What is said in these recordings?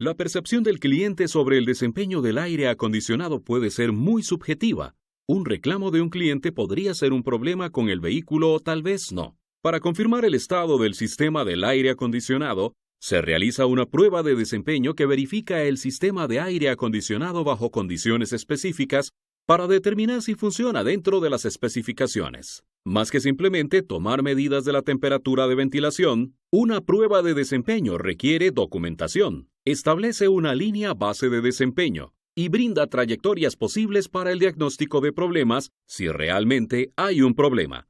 La percepción del cliente sobre el desempeño del aire acondicionado puede ser muy subjetiva. Un reclamo de un cliente podría ser un problema con el vehículo o tal vez no. Para confirmar el estado del sistema del aire acondicionado, se realiza una prueba de desempeño que verifica el sistema de aire acondicionado bajo condiciones específicas para determinar si funciona dentro de las especificaciones. Más que simplemente tomar medidas de la temperatura de ventilación, una prueba de desempeño requiere documentación, establece una línea base de desempeño y brinda trayectorias posibles para el diagnóstico de problemas si realmente hay un problema.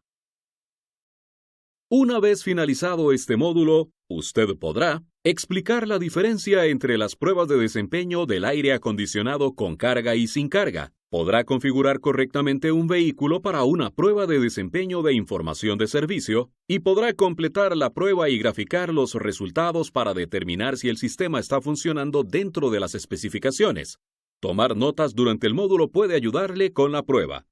Una vez finalizado este módulo, usted podrá explicar la diferencia entre las pruebas de desempeño del aire acondicionado con carga y sin carga. Podrá configurar correctamente un vehículo para una prueba de desempeño de información de servicio y podrá completar la prueba y graficar los resultados para determinar si el sistema está funcionando dentro de las especificaciones. Tomar notas durante el módulo puede ayudarle con la prueba.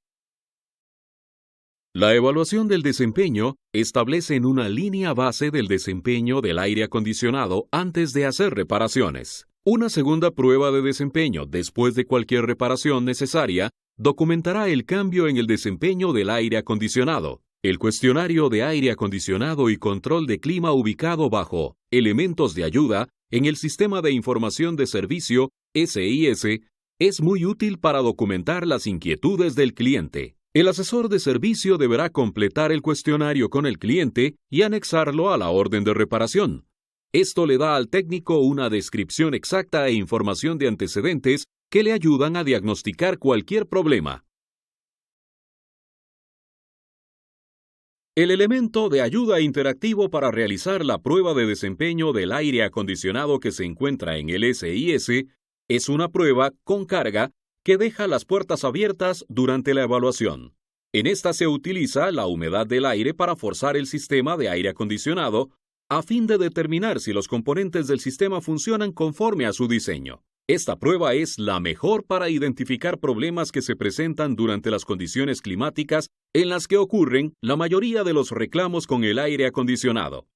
La evaluación del desempeño establece en una línea base del desempeño del aire acondicionado antes de hacer reparaciones. Una segunda prueba de desempeño después de cualquier reparación necesaria documentará el cambio en el desempeño del aire acondicionado. El cuestionario de aire acondicionado y control de clima ubicado bajo elementos de ayuda en el Sistema de Información de Servicio SIS es muy útil para documentar las inquietudes del cliente. El asesor de servicio deberá completar el cuestionario con el cliente y anexarlo a la orden de reparación. Esto le da al técnico una descripción exacta e información de antecedentes que le ayudan a diagnosticar cualquier problema. El elemento de ayuda interactivo para realizar la prueba de desempeño del aire acondicionado que se encuentra en el SIS es una prueba con carga que deja las puertas abiertas durante la evaluación. En esta se utiliza la humedad del aire para forzar el sistema de aire acondicionado a fin de determinar si los componentes del sistema funcionan conforme a su diseño. Esta prueba es la mejor para identificar problemas que se presentan durante las condiciones climáticas en las que ocurren la mayoría de los reclamos con el aire acondicionado.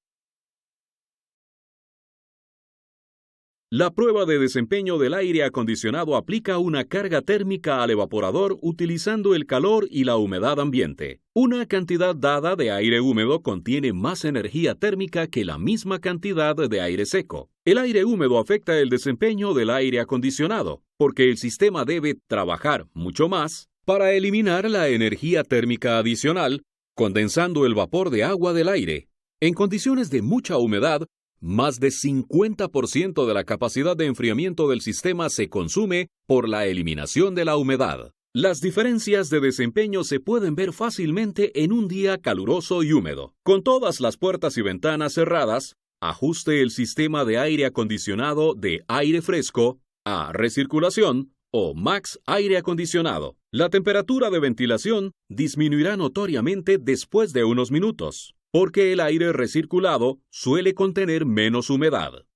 La prueba de desempeño del aire acondicionado aplica una carga térmica al evaporador utilizando el calor y la humedad ambiente. Una cantidad dada de aire húmedo contiene más energía térmica que la misma cantidad de aire seco. El aire húmedo afecta el desempeño del aire acondicionado, porque el sistema debe trabajar mucho más para eliminar la energía térmica adicional, condensando el vapor de agua del aire. En condiciones de mucha humedad, más de 50% de la capacidad de enfriamiento del sistema se consume por la eliminación de la humedad. Las diferencias de desempeño se pueden ver fácilmente en un día caluroso y húmedo. Con todas las puertas y ventanas cerradas, ajuste el sistema de aire acondicionado de aire fresco a recirculación o max aire acondicionado. La temperatura de ventilación disminuirá notoriamente después de unos minutos, porque el aire recirculado suele contener menos humedad.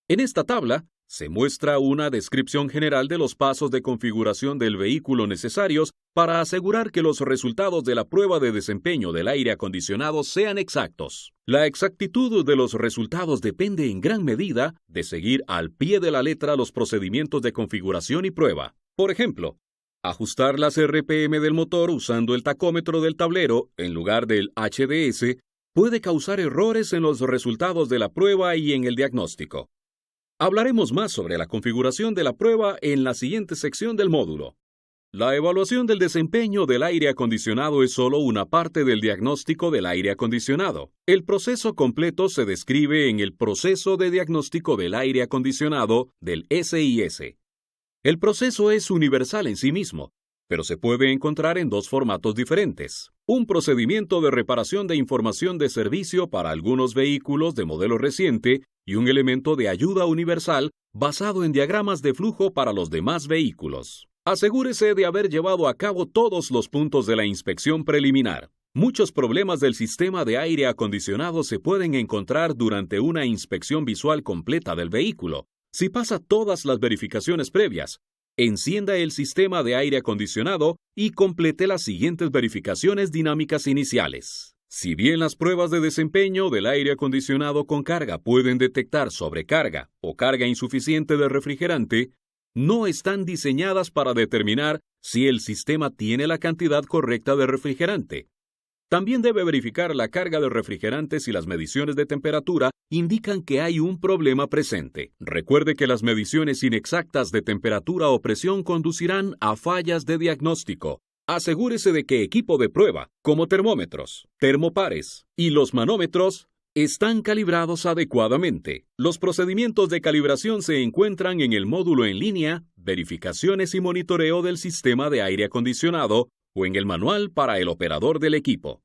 En esta tabla se muestra una descripción general de los pasos de configuración del vehículo necesarios para asegurar que los resultados de la prueba de desempeño del aire acondicionado sean exactos. La exactitud de los resultados depende en gran medida de seguir al pie de la letra los procedimientos de configuración y prueba. Por ejemplo, ajustar las RPM del motor usando el tacómetro del tablero en lugar del HDS puede causar errores en los resultados de la prueba y en el diagnóstico. Hablaremos más sobre la configuración de la prueba en la siguiente sección del módulo. La evaluación del desempeño del aire acondicionado es solo una parte del diagnóstico del aire acondicionado. El proceso completo se describe en el proceso de diagnóstico del aire acondicionado del SIS. El proceso es universal en sí mismo, pero se puede encontrar en dos formatos diferentes. Un procedimiento de reparación de información de servicio para algunos vehículos de modelo reciente y un elemento de ayuda universal basado en diagramas de flujo para los demás vehículos. Asegúrese de haber llevado a cabo todos los puntos de la inspección preliminar. Muchos problemas del sistema de aire acondicionado se pueden encontrar durante una inspección visual completa del vehículo. Si pasa todas las verificaciones previas, encienda el sistema de aire acondicionado y complete las siguientes verificaciones dinámicas iniciales. Si bien las pruebas de desempeño del aire acondicionado con carga pueden detectar sobrecarga o carga insuficiente de refrigerante, no están diseñadas para determinar si el sistema tiene la cantidad correcta de refrigerante. También debe verificar la carga de refrigerante si las mediciones de temperatura indican que hay un problema presente. Recuerde que las mediciones inexactas de temperatura o presión conducirán a fallas de diagnóstico. Asegúrese de que equipo de prueba, como termómetros, termopares y los manómetros, están calibrados adecuadamente. Los procedimientos de calibración se encuentran en el módulo en línea, verificaciones y monitoreo del sistema de aire acondicionado, o en el manual para el operador del equipo.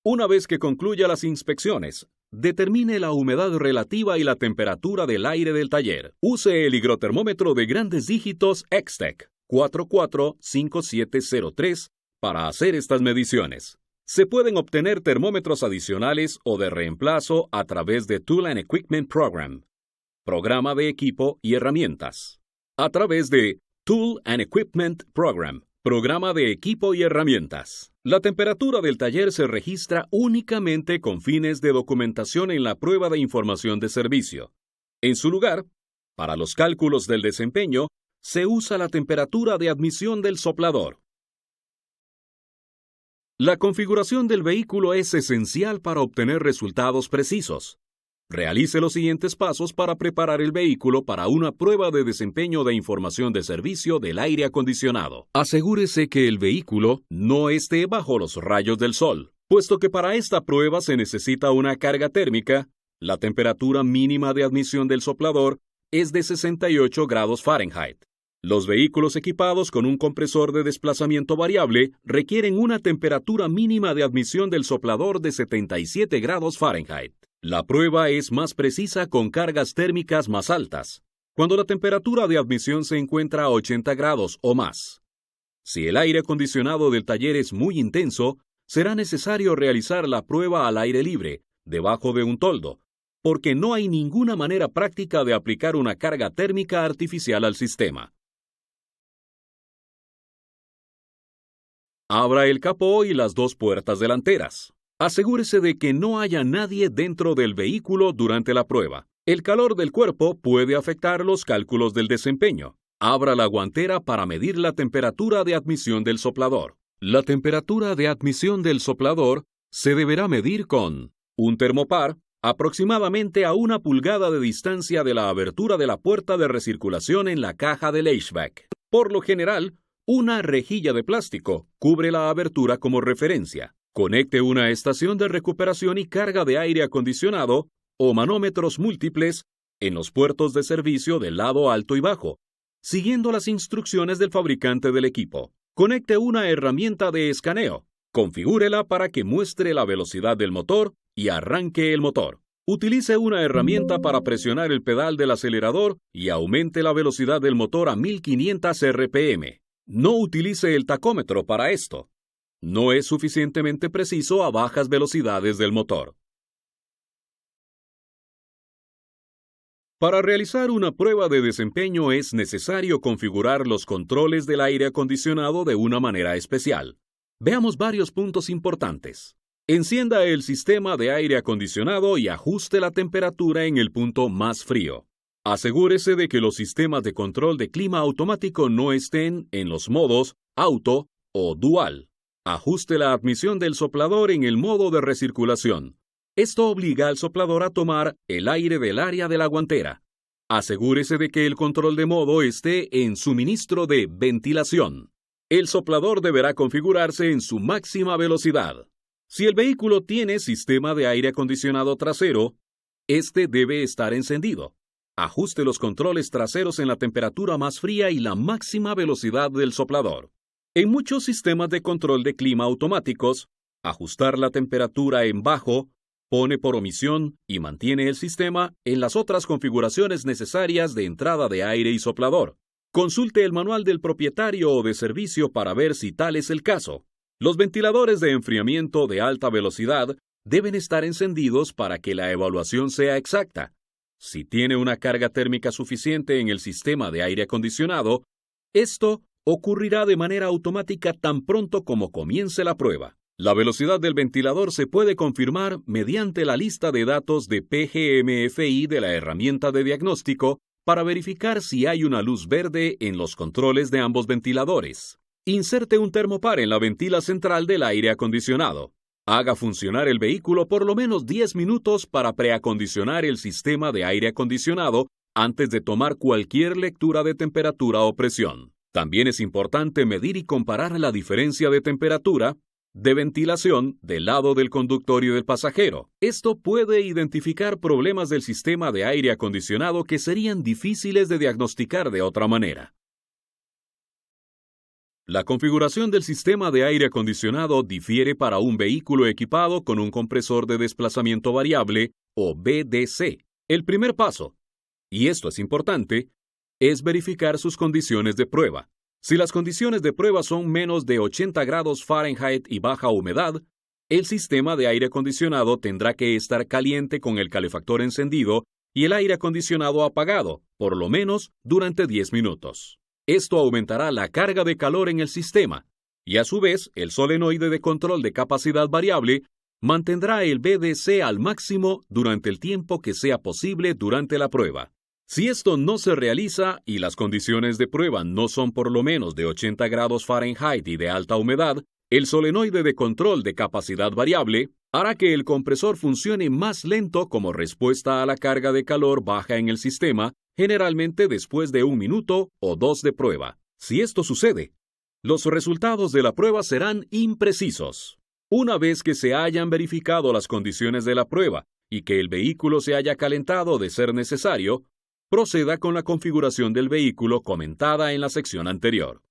Una vez que concluya las inspecciones, determine la humedad relativa y la temperatura del aire del taller. Use el higrotermómetro de grandes dígitos X-Tech 445703 para hacer estas mediciones. Se pueden obtener termómetros adicionales o de reemplazo a través de Tool and Equipment Program, programa de equipo y herramientas. A través de Tool and Equipment Program, programa de equipo y herramientas. La temperatura del taller se registra únicamente con fines de documentación en la prueba de información de servicio. En su lugar, para los cálculos del desempeño, se usa la temperatura de admisión del soplador. La configuración del vehículo es esencial para obtener resultados precisos. Realice los siguientes pasos para preparar el vehículo para una prueba de desempeño de información de servicio del aire acondicionado. Asegúrese que el vehículo no esté bajo los rayos del sol, puesto que para esta prueba se necesita una carga térmica. La temperatura mínima de admisión del soplador es de 68 grados Fahrenheit. Los vehículos equipados con un compresor de desplazamiento variable requieren una temperatura mínima de admisión del soplador de 77 grados Fahrenheit. La prueba es más precisa con cargas térmicas más altas, cuando la temperatura de admisión se encuentra a 80 grados o más. Si el aire acondicionado del taller es muy intenso, será necesario realizar la prueba al aire libre, debajo de un toldo, porque no hay ninguna manera práctica de aplicar una carga térmica artificial al sistema. Abra el capó y las dos puertas delanteras. Asegúrese de que no haya nadie dentro del vehículo durante la prueba. El calor del cuerpo puede afectar los cálculos del desempeño. Abra la guantera para medir la temperatura de admisión del soplador. La temperatura de admisión del soplador se deberá medir con un termopar aproximadamente a 1 pulgada de distancia de la abertura de la puerta de recirculación en la caja del HVAC. Por lo general, una rejilla de plástico cubre la abertura como referencia. Conecte una estación de recuperación y carga de aire acondicionado o manómetros múltiples en los puertos de servicio del lado alto y bajo, siguiendo las instrucciones del fabricante del equipo. Conecte una herramienta de escaneo. Configúrela para que muestre la velocidad del motor y arranque el motor. Utilice una herramienta para presionar el pedal del acelerador y aumente la velocidad del motor a 1500 RPM. No utilice el tacómetro para esto. No es suficientemente preciso a bajas velocidades del motor. Para realizar una prueba de desempeño es necesario configurar los controles del aire acondicionado de una manera especial. Veamos varios puntos importantes. Encienda el sistema de aire acondicionado y ajuste la temperatura en el punto más frío. Asegúrese de que los sistemas de control de clima automático no estén en los modos auto o dual. Ajuste la admisión del soplador en el modo de recirculación. Esto obliga al soplador a tomar el aire del área de la guantera. Asegúrese de que el control de modo esté en suministro de ventilación. El soplador deberá configurarse en su máxima velocidad. Si el vehículo tiene sistema de aire acondicionado trasero, este debe estar encendido. Ajuste los controles traseros en la temperatura más fría y la máxima velocidad del soplador. En muchos sistemas de control de clima automáticos, ajustar la temperatura en bajo pone por omisión y mantiene el sistema en las otras configuraciones necesarias de entrada de aire y soplador. Consulte el manual del propietario o de servicio para ver si tal es el caso. Los ventiladores de enfriamiento de alta velocidad deben estar encendidos para que la evaluación sea exacta. Si tiene una carga térmica suficiente en el sistema de aire acondicionado, esto ocurrirá de manera automática tan pronto como comience la prueba. La velocidad del ventilador se puede confirmar mediante la lista de datos de PGMFI de la herramienta de diagnóstico para verificar si hay una luz verde en los controles de ambos ventiladores. Inserte un termopar en la ventila central del aire acondicionado. Haga funcionar el vehículo por lo menos 10 minutos para preacondicionar el sistema de aire acondicionado antes de tomar cualquier lectura de temperatura o presión. También es importante medir y comparar la diferencia de temperatura de ventilación del lado del conductor y del pasajero. Esto puede identificar problemas del sistema de aire acondicionado que serían difíciles de diagnosticar de otra manera. La configuración del sistema de aire acondicionado difiere para un vehículo equipado con un compresor de desplazamiento variable o VDC. El primer paso, y esto es importante, es verificar sus condiciones de prueba. Si las condiciones de prueba son menos de 80 grados Fahrenheit y baja humedad, el sistema de aire acondicionado tendrá que estar caliente con el calefactor encendido y el aire acondicionado apagado, por lo menos durante 10 minutos. Esto aumentará la carga de calor en el sistema, y a su vez el solenoide de control de capacidad variable mantendrá el VDC al máximo durante el tiempo que sea posible durante la prueba. Si esto no se realiza y las condiciones de prueba no son por lo menos de 80 grados Fahrenheit y de alta humedad, el solenoide de control de capacidad variable hará que el compresor funcione más lento como respuesta a la carga de calor baja en el sistema, generalmente después de 1 minuto o 2 de prueba. Si esto sucede, los resultados de la prueba serán imprecisos. Una vez que se hayan verificado las condiciones de la prueba y que el vehículo se haya calentado de ser necesario, proceda con la configuración del vehículo comentada en la sección anterior.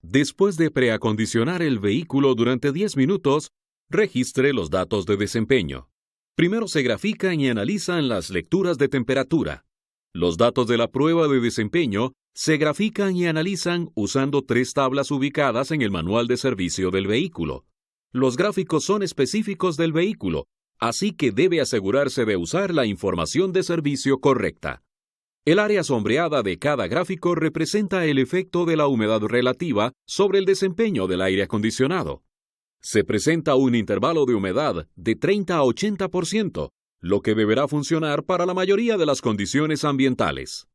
Después de preacondicionar el vehículo durante 10 minutos, registre los datos de desempeño. Primero se grafican y analizan las lecturas de temperatura. Los datos de la prueba de desempeño se grafican y analizan usando 3 tablas ubicadas en el manual de servicio del vehículo. Los gráficos son específicos del vehículo, así que debe asegurarse de usar la información de servicio correcta. El área sombreada de cada gráfico representa el efecto de la humedad relativa sobre el desempeño del aire acondicionado. Se presenta un intervalo de humedad de 30 a 80%, lo que deberá funcionar para la mayoría de las condiciones ambientales.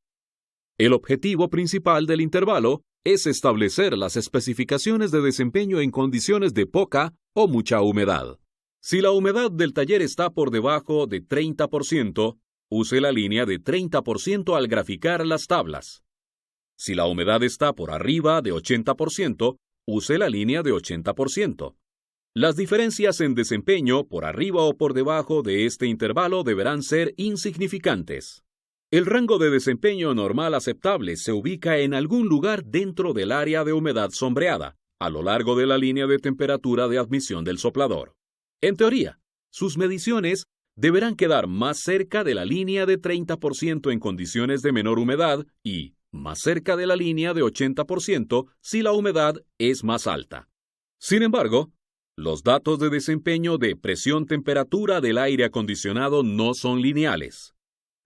El objetivo principal del intervalo es establecer las especificaciones de desempeño en condiciones de poca o mucha humedad. Si la humedad del taller está por debajo de 30%, use la línea de 30% al graficar las tablas. Si la humedad está por arriba de 80%, use la línea de 80%. Las diferencias en desempeño por arriba o por debajo de este intervalo deberán ser insignificantes. El rango de desempeño normal aceptable se ubica en algún lugar dentro del área de humedad sombreada, a lo largo de la línea de temperatura de admisión del soplador. En teoría, sus mediciones deberán quedar más cerca de la línea de 30% en condiciones de menor humedad y más cerca de la línea de 80% si la humedad es más alta. Sin embargo, los datos de desempeño de presión-temperatura del aire acondicionado no son lineales.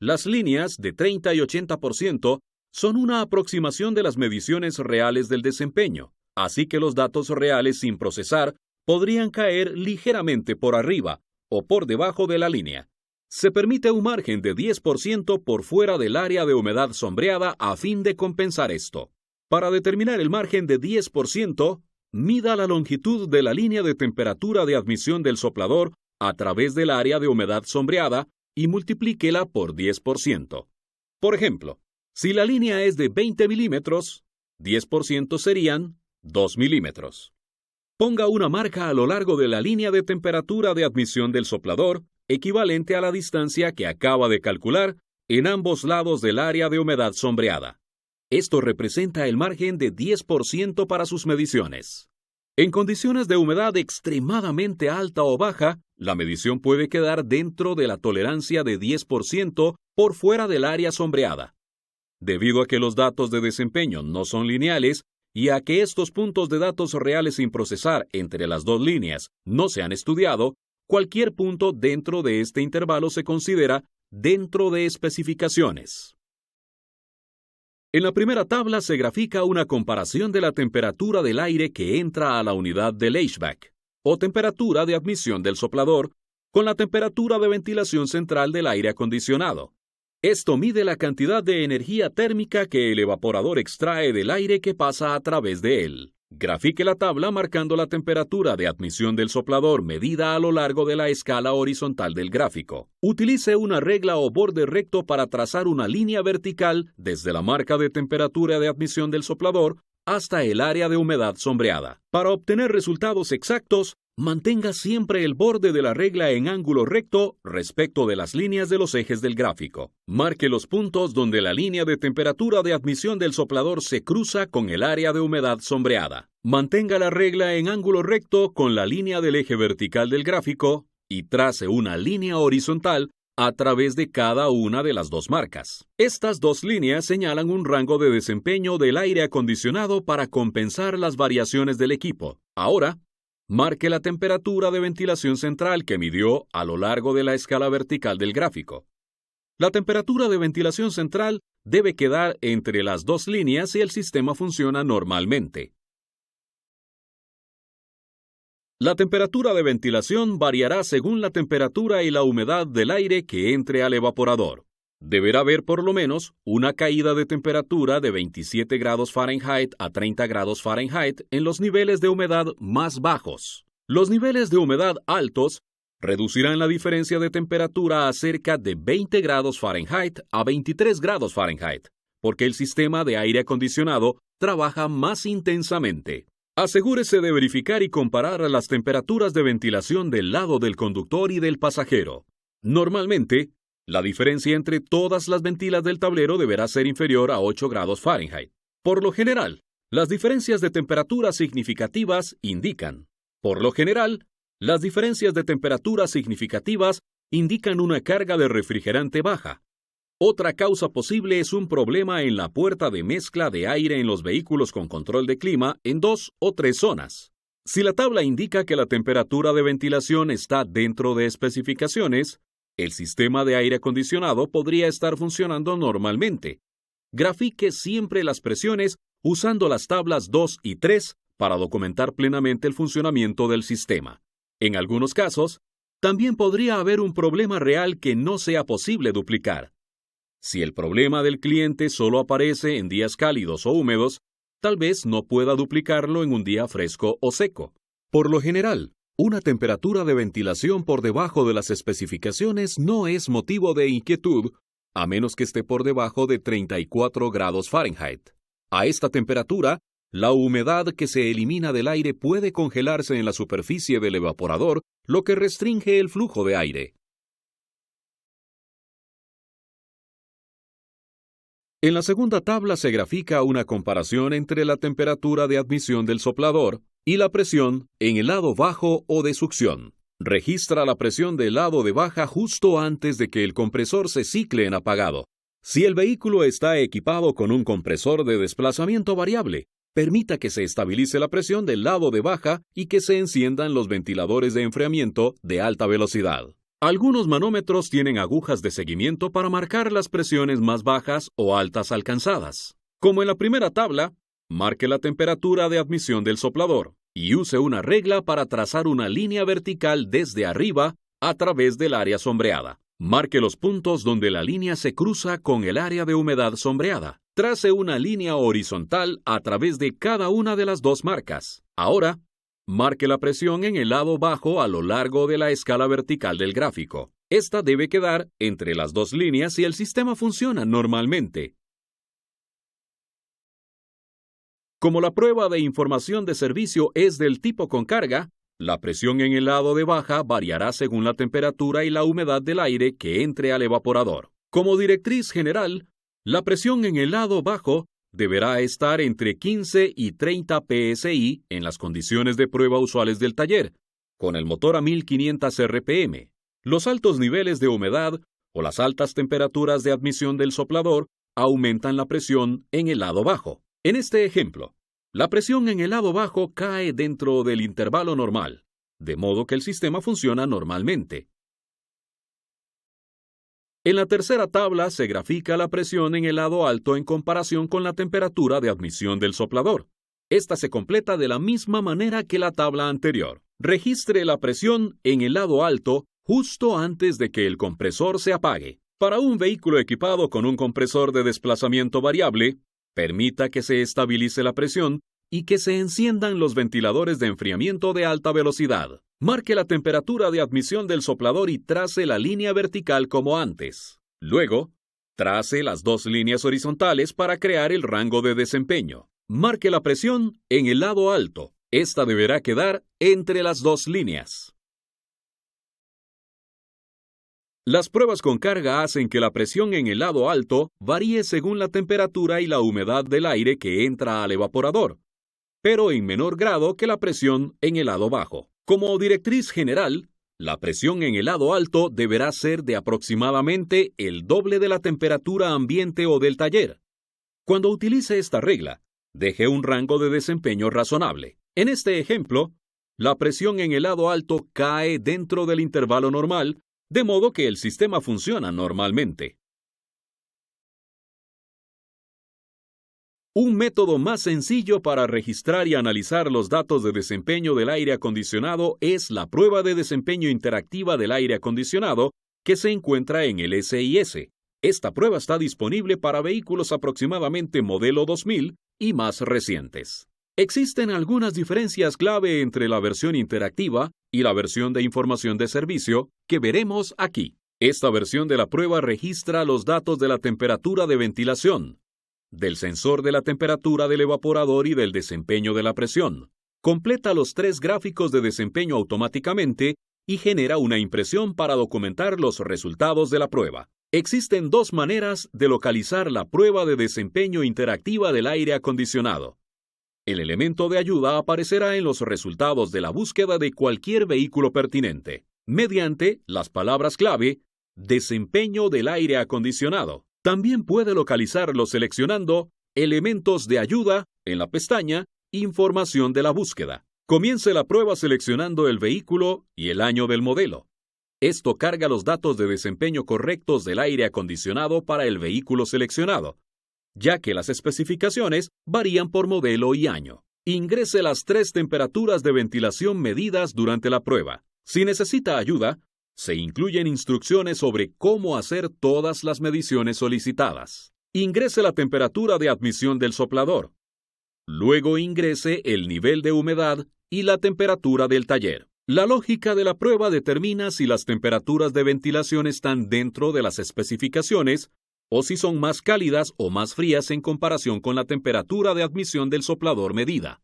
Las líneas de 30 y 80% son una aproximación de las mediciones reales del desempeño, así que los datos reales sin procesar podrían caer ligeramente por arriba o por debajo de la línea. Se permite un margen de 10% por fuera del área de humedad sombreada a fin de compensar esto. Para determinar el margen de 10%, mida la longitud de la línea de temperatura de admisión del soplador a través del área de humedad sombreada y multiplíquela por 10%. Por ejemplo, si la línea es de 20 milímetros, 10% serían 2 milímetros. Ponga una marca a lo largo de la línea de temperatura de admisión del soplador, equivalente a la distancia que acaba de calcular en ambos lados del área de humedad sombreada. Esto representa el margen de 10% para sus mediciones. En condiciones de humedad extremadamente alta o baja, la medición puede quedar dentro de la tolerancia de 10% por fuera del área sombreada. Debido a que los datos de desempeño no son lineales y a que estos puntos de datos reales sin procesar entre las dos líneas no se han estudiado, cualquier punto dentro de este intervalo se considera dentro de especificaciones. En la primera tabla se grafica una comparación de la temperatura del aire que entra a la unidad del HVAC, o temperatura de admisión del soplador, con la temperatura de ventilación central del aire acondicionado. Esto mide la cantidad de energía térmica que el evaporador extrae del aire que pasa a través de él. Grafique la tabla marcando la temperatura de admisión del soplador medida a lo largo de la escala horizontal del gráfico. Utilice una regla o borde recto para trazar una línea vertical desde la marca de temperatura de admisión del soplador hasta el área de humedad sombreada. Para obtener resultados exactos, mantenga siempre el borde de la regla en ángulo recto respecto de las líneas de los ejes del gráfico. Marque los puntos donde la línea de temperatura de admisión del soplador se cruza con el área de humedad sombreada. Mantenga la regla en ángulo recto con la línea del eje vertical del gráfico y trace una línea horizontal a través de cada una de las dos marcas. Estas dos líneas señalan un rango de desempeño del aire acondicionado para compensar las variaciones del equipo. Ahora, marque la temperatura de ventilación central que midió a lo largo de la escala vertical del gráfico. La temperatura de ventilación central debe quedar entre las dos líneas si el sistema funciona normalmente. La temperatura de ventilación variará según la temperatura y la humedad del aire que entre al evaporador. Deberá haber por lo menos una caída de temperatura de 27 grados Fahrenheit a 30 grados Fahrenheit en los niveles de humedad más bajos. Los niveles de humedad altos reducirán la diferencia de temperatura a cerca de 20 grados Fahrenheit a 23 grados Fahrenheit, porque el sistema de aire acondicionado trabaja más intensamente. Asegúrese de verificar y comparar las temperaturas de ventilación del lado del conductor y del pasajero. Normalmente, la diferencia entre todas las ventilas del tablero deberá ser inferior a 8 grados Fahrenheit. Por lo general, las diferencias de temperatura significativas indican una carga de refrigerante baja. Otra causa posible es un problema en la puerta de mezcla de aire en los vehículos con control de clima en 2 o 3 zonas. Si la tabla indica que la temperatura de ventilación está dentro de especificaciones, el sistema de aire acondicionado podría estar funcionando normalmente. Grafique siempre las presiones usando las tablas 2 y 3 para documentar plenamente el funcionamiento del sistema. En algunos casos, también podría haber un problema real que no sea posible duplicar. Si el problema del cliente solo aparece en días cálidos o húmedos, tal vez no pueda duplicarlo en un día fresco o seco. Por lo general, una temperatura de ventilación por debajo de las especificaciones no es motivo de inquietud, a menos que esté por debajo de 34 grados Fahrenheit. A esta temperatura, la humedad que se elimina del aire puede congelarse en la superficie del evaporador, lo que restringe el flujo de aire. En la segunda tabla se grafica una comparación entre la temperatura de admisión del soplador y la presión en el lado bajo o de succión. Registra la presión del lado de baja justo antes de que el compresor se cicle en apagado. Si el vehículo está equipado con un compresor de desplazamiento variable, permita que se estabilice la presión del lado de baja y que se enciendan los ventiladores de enfriamiento de alta velocidad. Algunos manómetros tienen agujas de seguimiento para marcar las presiones más bajas o altas alcanzadas. Como en la primera tabla, marque la temperatura de admisión del soplador y use una regla para trazar una línea vertical desde arriba a través del área sombreada. Marque los puntos donde la línea se cruza con el área de humedad sombreada. Trace una línea horizontal a través de cada una de las dos marcas. Ahora, marque la presión en el lado bajo a lo largo de la escala vertical del gráfico. Esta debe quedar entre las dos líneas si el sistema funciona normalmente. Como la prueba de información de servicio es del tipo con carga, la presión en el lado de baja variará según la temperatura y la humedad del aire que entre al evaporador. Como directriz general, la presión en el lado bajo deberá estar entre 15 y 30 psi en las condiciones de prueba usuales del taller, con el motor a 1500 RPM. Los altos niveles de humedad o las altas temperaturas de admisión del soplador aumentan la presión en el lado bajo. En este ejemplo, la presión en el lado bajo cae dentro del intervalo normal, de modo que el sistema funciona normalmente. En la tercera tabla se grafica la presión en el lado alto en comparación con la temperatura de admisión del soplador. Esta se completa de la misma manera que la tabla anterior. Registre la presión en el lado alto justo antes de que el compresor se apague. Para un vehículo equipado con un compresor de desplazamiento variable, permita que se estabilice la presión y que se enciendan los ventiladores de enfriamiento de alta velocidad. Marque la temperatura de admisión del soplador y trace la línea vertical como antes. Luego, trace las dos líneas horizontales para crear el rango de desempeño. Marque la presión en el lado alto. Esta deberá quedar entre las dos líneas. Las pruebas con carga hacen que la presión en el lado alto varíe según la temperatura y la humedad del aire que entra al evaporador, pero en menor grado que la presión en el lado bajo. Como directriz general, la presión en el lado alto deberá ser de aproximadamente el doble de la temperatura ambiente o del taller. Cuando utilice esta regla, deje un rango de desempeño razonable. En este ejemplo, la presión en el lado alto cae dentro del intervalo normal, de modo que el sistema funciona normalmente. Un método más sencillo para registrar y analizar los datos de desempeño del aire acondicionado es la prueba de desempeño interactiva del aire acondicionado que se encuentra en el SIS. Esta prueba está disponible para vehículos aproximadamente modelo 2000 y más recientes. Existen algunas diferencias clave entre la versión interactiva y la versión de información de servicio que veremos aquí. Esta versión de la prueba registra los datos de la temperatura de ventilación, del sensor de la temperatura del evaporador y del desempeño de la presión. Completa los tres gráficos de desempeño automáticamente y genera una impresión para documentar los resultados de la prueba. Existen dos maneras de localizar la prueba de desempeño interactiva del aire acondicionado. El elemento de ayuda aparecerá en los resultados de la búsqueda de cualquier vehículo pertinente, mediante las palabras clave desempeño del aire acondicionado. También puede localizarlo seleccionando elementos de ayuda en la pestaña Información de la búsqueda. Comience la prueba seleccionando el vehículo y el año del modelo. Esto carga los datos de desempeño correctos del aire acondicionado para el vehículo seleccionado, ya que las especificaciones varían por modelo y año. Ingrese las tres temperaturas de ventilación medidas durante la prueba. Si necesita ayuda, se incluyen instrucciones sobre cómo hacer todas las mediciones solicitadas. Ingrese la temperatura de admisión del soplador. Luego ingrese el nivel de humedad y la temperatura del taller. La lógica de la prueba determina si las temperaturas de ventilación están dentro de las especificaciones o si son más cálidas o más frías en comparación con la temperatura de admisión del soplador medida.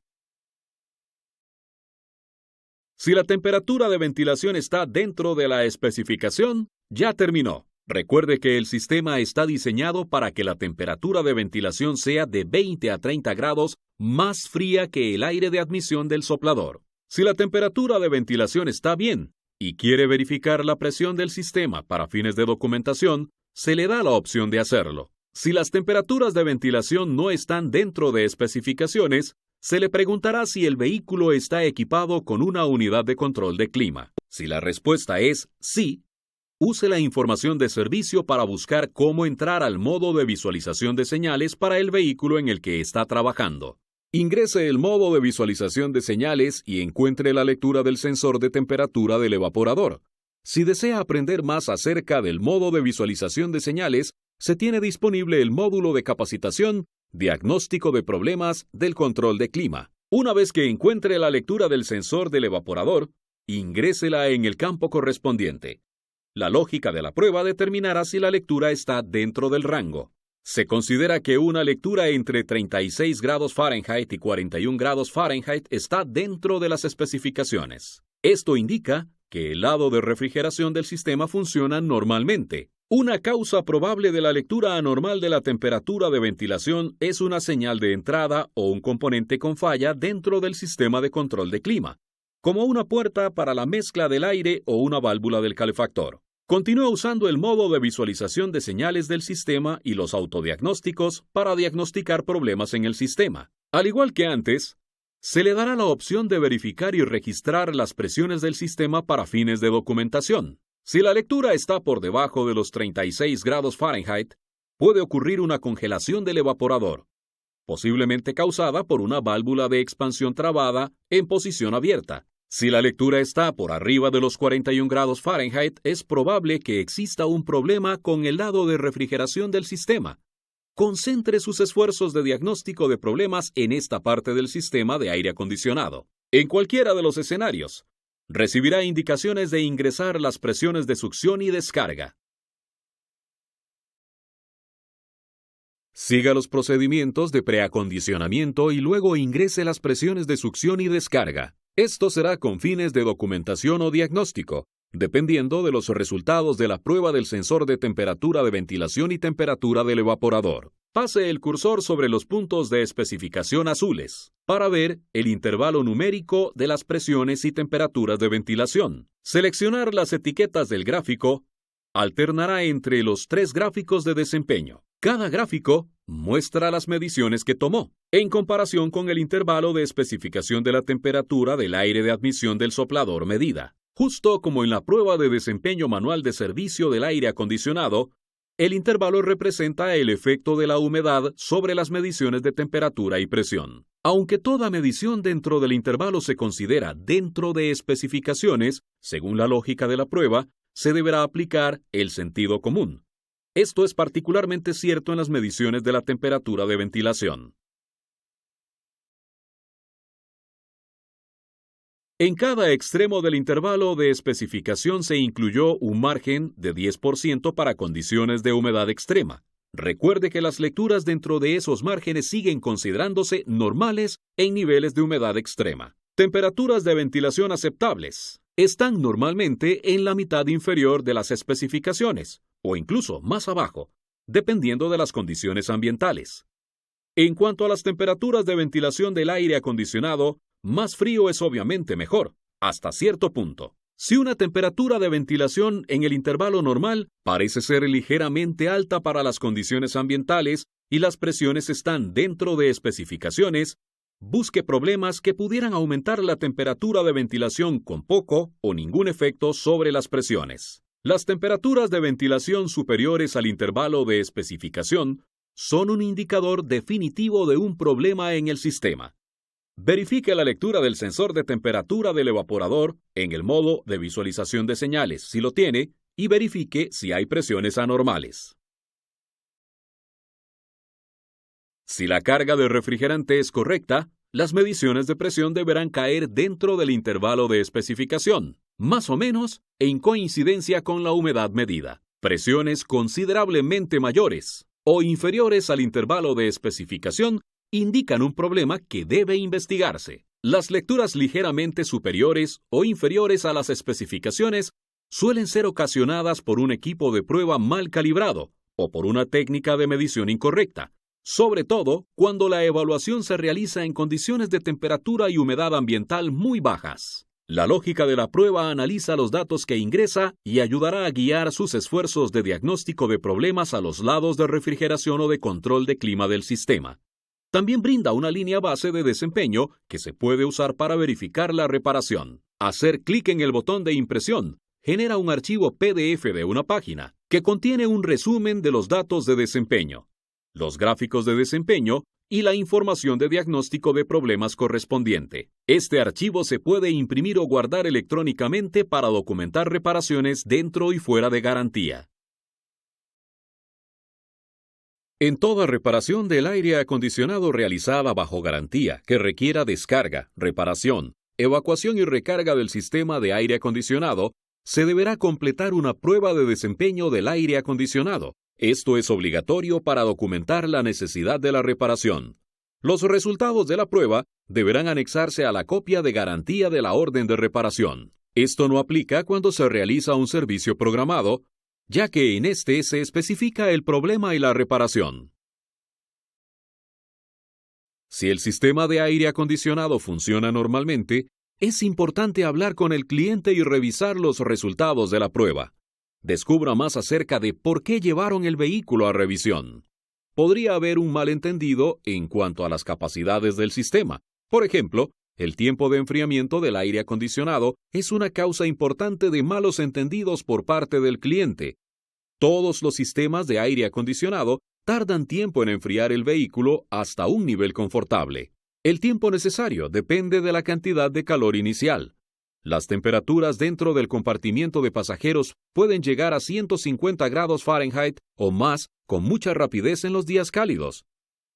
Si la temperatura de ventilación está dentro de la especificación, ya terminó. Recuerde que el sistema está diseñado para que la temperatura de ventilación sea de 20 a 30 grados más fría que el aire de admisión del soplador. Si la temperatura de ventilación está bien y quiere verificar la presión del sistema para fines de documentación, se le da la opción de hacerlo. Si las temperaturas de ventilación no están dentro de especificaciones, se le preguntará si el vehículo está equipado con una unidad de control de clima. Si la respuesta es sí, use la información de servicio para buscar cómo entrar al modo de visualización de señales para el vehículo en el que está trabajando. Ingrese el modo de visualización de señales y encuentre la lectura del sensor de temperatura del evaporador. Si desea aprender más acerca del modo de visualización de señales, se tiene disponible el módulo de capacitación Diagnóstico de problemas del control de clima. Una vez que encuentre la lectura del sensor del evaporador, ingrésela en el campo correspondiente. La lógica de la prueba determinará si la lectura está dentro del rango. Se considera que una lectura entre 36 grados Fahrenheit y 41 grados Fahrenheit está dentro de las especificaciones. Esto indica que el lado de refrigeración del sistema funciona normalmente. Una causa probable de la lectura anormal de la temperatura de ventilación es una señal de entrada o un componente con falla dentro del sistema de control de clima, como una puerta para la mezcla del aire o una válvula del calefactor. Continúa usando el modo de visualización de señales del sistema y los autodiagnósticos para diagnosticar problemas en el sistema. Al igual que antes, se le dará la opción de verificar y registrar las presiones del sistema para fines de documentación. Si la lectura está por debajo de los 36 grados Fahrenheit, puede ocurrir una congelación del evaporador, posiblemente causada por una válvula de expansión trabada en posición abierta. Si la lectura está por arriba de los 41 grados Fahrenheit, es probable que exista un problema con el lado de refrigeración del sistema. Concentre sus esfuerzos de diagnóstico de problemas en esta parte del sistema de aire acondicionado. En cualquiera de los escenarios, recibirá indicaciones de ingresar las presiones de succión y descarga. Siga los procedimientos de preacondicionamiento y luego ingrese las presiones de succión y descarga. Esto será con fines de documentación o diagnóstico, dependiendo de los resultados de la prueba del sensor de temperatura de ventilación y temperatura del evaporador. Pase el cursor sobre los puntos de especificación azules para ver el intervalo numérico de las presiones y temperaturas de ventilación. Seleccionar las etiquetas del gráfico alternará entre los 3 gráficos de desempeño. Cada gráfico muestra las mediciones que tomó, en comparación con el intervalo de especificación de la temperatura del aire de admisión del soplador medida. Justo como en la prueba de desempeño manual de servicio del aire acondicionado, el intervalo representa el efecto de la humedad sobre las mediciones de temperatura y presión. Aunque toda medición dentro del intervalo se considera dentro de especificaciones, según la lógica de la prueba, se deberá aplicar el sentido común. Esto es particularmente cierto en las mediciones de la temperatura de ventilación. En cada extremo del intervalo de especificación se incluyó un margen de 10% para condiciones de humedad extrema. Recuerde que las lecturas dentro de esos márgenes siguen considerándose normales en niveles de humedad extrema. Temperaturas de ventilación aceptables. Están normalmente en la mitad inferior de las especificaciones, o incluso más abajo, dependiendo de las condiciones ambientales. En cuanto a las temperaturas de ventilación del aire acondicionado, más frío es obviamente mejor, hasta cierto punto. Si una temperatura de ventilación en el intervalo normal parece ser ligeramente alta para las condiciones ambientales y las presiones están dentro de especificaciones, busque problemas que pudieran aumentar la temperatura de ventilación con poco o ningún efecto sobre las presiones. Las temperaturas de ventilación superiores al intervalo de especificación son un indicador definitivo de un problema en el sistema. Verifique la lectura del sensor de temperatura del evaporador en el modo de visualización de señales, si lo tiene, y verifique si hay presiones anormales. Si la carga de refrigerante es correcta, las mediciones de presión deberán caer dentro del intervalo de especificación, más o menos en coincidencia con la humedad medida. Presiones considerablemente mayores o inferiores al intervalo de especificación indican un problema que debe investigarse. Las lecturas ligeramente superiores o inferiores a las especificaciones suelen ser ocasionadas por un equipo de prueba mal calibrado o por una técnica de medición incorrecta, sobre todo cuando la evaluación se realiza en condiciones de temperatura y humedad ambiental muy bajas. La lógica de la prueba analiza los datos que ingresa y ayudará a guiar sus esfuerzos de diagnóstico de problemas a los lados de refrigeración o de control de clima del sistema. También brinda una línea base de desempeño que se puede usar para verificar la reparación. Hacer clic en el botón de impresión genera un archivo PDF de una página que contiene un resumen de los datos de desempeño, los gráficos de desempeño y la información de diagnóstico de problemas correspondiente. Este archivo se puede imprimir o guardar electrónicamente para documentar reparaciones dentro y fuera de garantía. En toda reparación del aire acondicionado realizada bajo garantía que requiera descarga, reparación, evacuación y recarga del sistema de aire acondicionado, se deberá completar una prueba de desempeño del aire acondicionado. Esto es obligatorio para documentar la necesidad de la reparación. Los resultados de la prueba deberán anexarse a la copia de garantía de la orden de reparación. Esto no aplica cuando se realiza un servicio programado, ya que en este se especifica el problema y la reparación. Si el sistema de aire acondicionado funciona normalmente, es importante hablar con el cliente y revisar los resultados de la prueba. Descubra más acerca de por qué llevaron el vehículo a revisión. Podría haber un malentendido en cuanto a las capacidades del sistema. Por ejemplo, El tiempo de enfriamiento del aire acondicionado es una causa importante de malos entendidos por parte del cliente. Todos los sistemas de aire acondicionado tardan tiempo en enfriar el vehículo hasta un nivel confortable. El tiempo necesario depende de la cantidad de calor inicial. Las temperaturas dentro del compartimiento de pasajeros pueden llegar a 150 grados Fahrenheit o más con mucha rapidez en los días cálidos.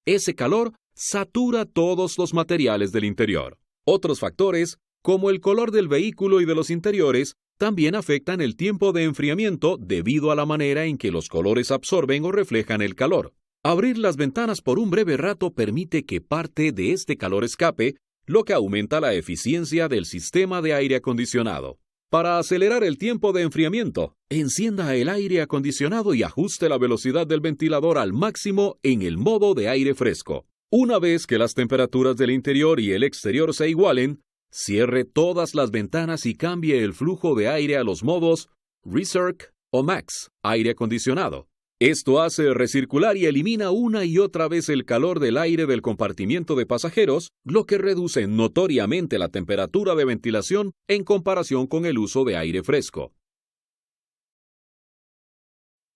Ese calor satura todos los materiales del interior. Otros factores, como el color del vehículo y de los interiores, también afectan el tiempo de enfriamiento debido a la manera en que los colores absorben o reflejan el calor. Abrir las ventanas por un breve rato permite que parte de este calor escape, lo que aumenta la eficiencia del sistema de aire acondicionado. Para acelerar el tiempo de enfriamiento, encienda el aire acondicionado y ajuste la velocidad del ventilador al máximo en el modo de aire fresco. Una vez que las temperaturas del interior y el exterior se igualen, cierre todas las ventanas y cambie el flujo de aire a los modos Recirc o Max, aire acondicionado. Esto hace recircular y elimina una y otra vez el calor del aire del compartimiento de pasajeros, lo que reduce notoriamente la temperatura de ventilación en comparación con el uso de aire fresco.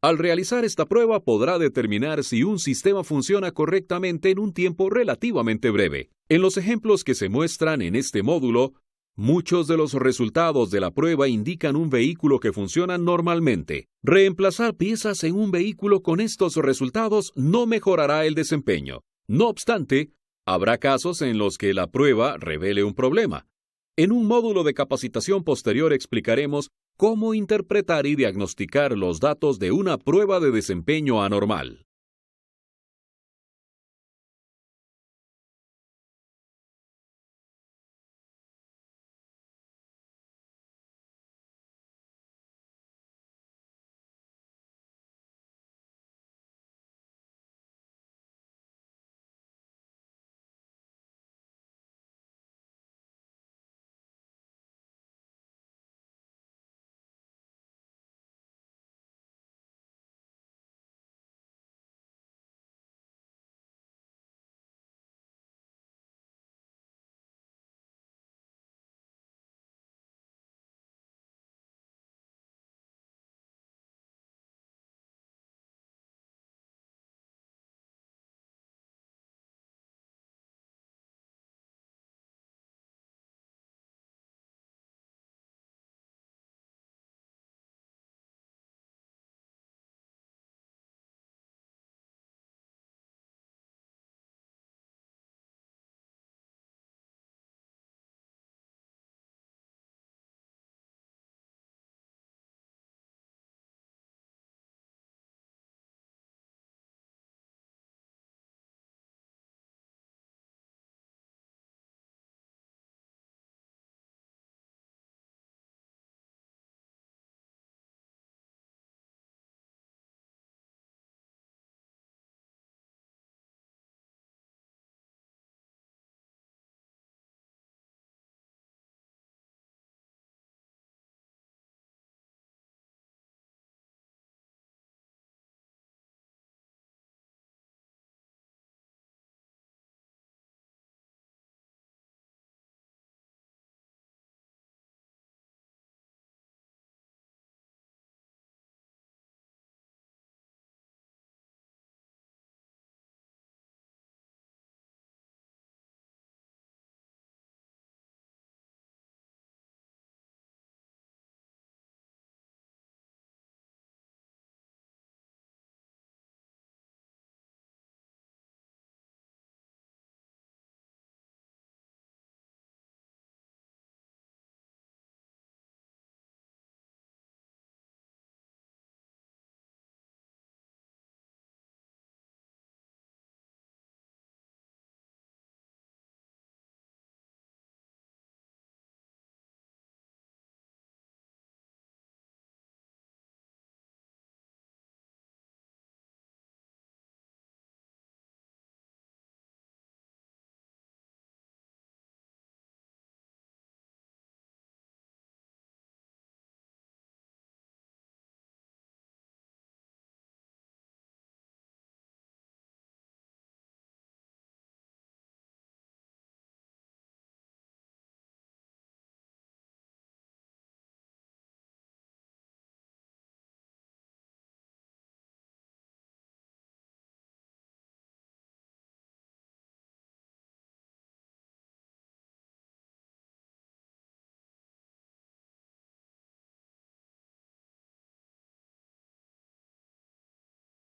Al realizar esta prueba podrá determinar si un sistema funciona correctamente en un tiempo relativamente breve. En los ejemplos que se muestran en este módulo, muchos de los resultados de la prueba indican un vehículo que funciona normalmente. Reemplazar piezas en un vehículo con estos resultados no mejorará el desempeño. No obstante, habrá casos en los que la prueba revele un problema. En un módulo de capacitación posterior explicaremos cómo interpretar y diagnosticar los datos de una prueba de desempeño anormal.